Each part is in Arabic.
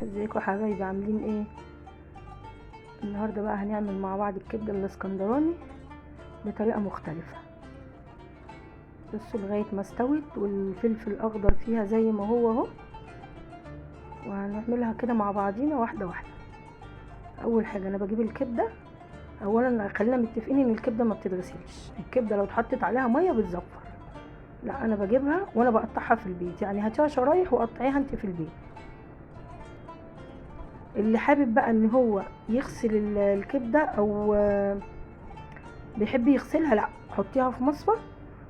ازيكم يا حبايبي، عاملين ايه؟ النهارده بقى هنعمل مع بعض الكبده الاسكندراني بطريقه مختلفه. بصوا لغايه ما استوت والفلفل الاخضر فيها زي ما هو اهو، وهنعملها كده مع بعضينا واحده واحده. اول حاجه انا بجيب الكبده. اولا خلينا متفقين ان الكبده ما بتتغسلش، الكبده لو اتحطت عليها ميه بتزفر. لا، انا بجيبها وانا بقطعها في البيت، يعني هاتيها شرايح وقطعيها انت في البيت. اللي حابب بقى ان هو يغسل الكبده او بيحب يغسلها، لا، حطيها في مصفى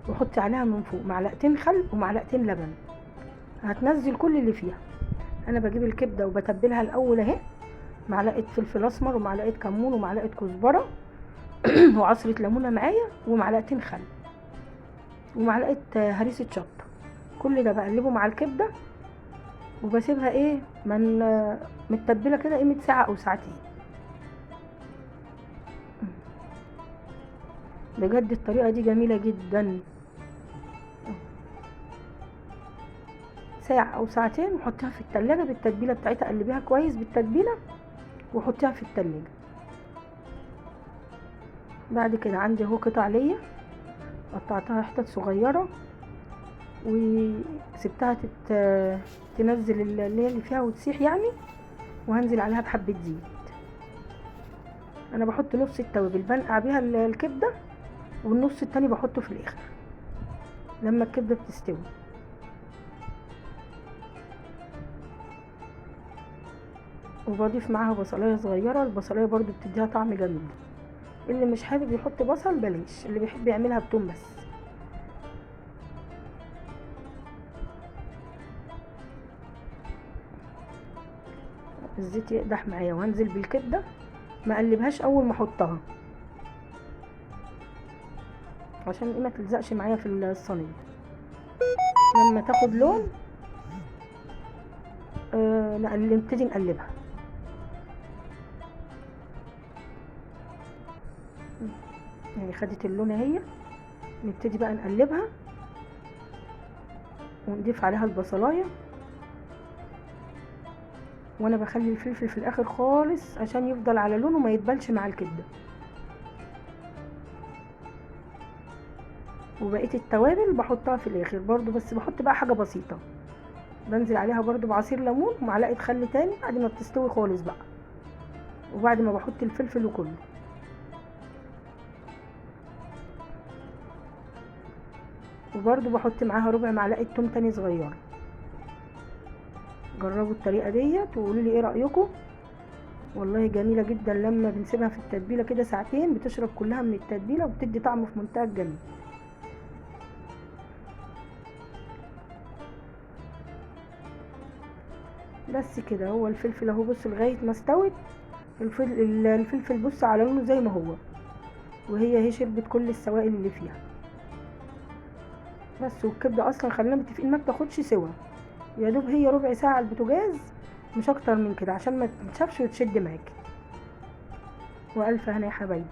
وحطي عليها من فوق معلقتين خل ومعلقتين لبن، هتنزل كل اللي فيها. انا بجيب الكبده وبتبلها الاول اهي، معلقه فلفل اسمر ومعلقه كمون ومعلقه كزبره وعصره ليمونه معايا ومعلقتين خل ومعلقه هريسه شطه. كل ده بقلبه مع الكبده وبسيبها ايه متبله كده قيمه ساعه او ساعتين. بجد الطريقه دي جميله جدا. ساعة او ساعتين وحطيها في التلاجة بالتتبيلة بتاعتها، قلبيها كويس بالتتبيلة وحطيها في التلاجة. بعد كده عندي اهو قطع ليا، قطعتها حتت صغيرة وسبتها تنزل اللي فيها وتسيح يعني، وهنزل عليها بحبة زيت. انا بحط نص التوابل بنقع بيها الكبدة، والنص التاني بحطه في الاخر لما الكبدة بتستوي. وبضيف معاها بصلايه صغيره، البصلايه برضو بتديها طعم جميل. اللي مش حابب يحط بصل بلاش، اللي بيحب يعملها بتوم بس. الزيت يقدح معايا وهنزل بالكبده، ما اقلبهاش اول ما احطها عشان ما تلزقش معايا في الصينيه. لما تاخد لون نبتدي نقلبها. يعني خدت اللون اهي، نبتدي بقى نقلبها ونضيف عليها البصلايه. وانا بخلي الفلفل في الاخر خالص عشان يفضل على لونه ما يتبلش مع الكبده. وبقيه التوابل بحطها في الاخر برضو، بس بحط بقى حاجه بسيطه، بنزل عليها برضو بعصير ليمون ومعلقه خل تاني بعد ما بتستوي خالص بقى، وبعد ما بحط الفلفل وكله. وبرضو بحط معاها ربع معلقه توم تاني صغيره. جربوا الطريقه ديت وقولوا لي ايه رايكم. والله جميله جدا، لما بنسيبها في التتبيله كده ساعتين بتشرب كلها من التتبيله وبتدي طعم في منتهى الجمال. بس كده، هو الفلفل اهو بص لغايه ما استوت. الفلفل بص على لونه زي ما هو، وهي شربت كل السوائل اللي فيها بس. والكبده اصلا خلينا متفقين ما بتاخدش سوا، يا دوب هي ربع ساعه على البوتاجاز، مش اكتر من كده عشان ما تنشفش وتشد معاكي. والف هنا يا حبايبي.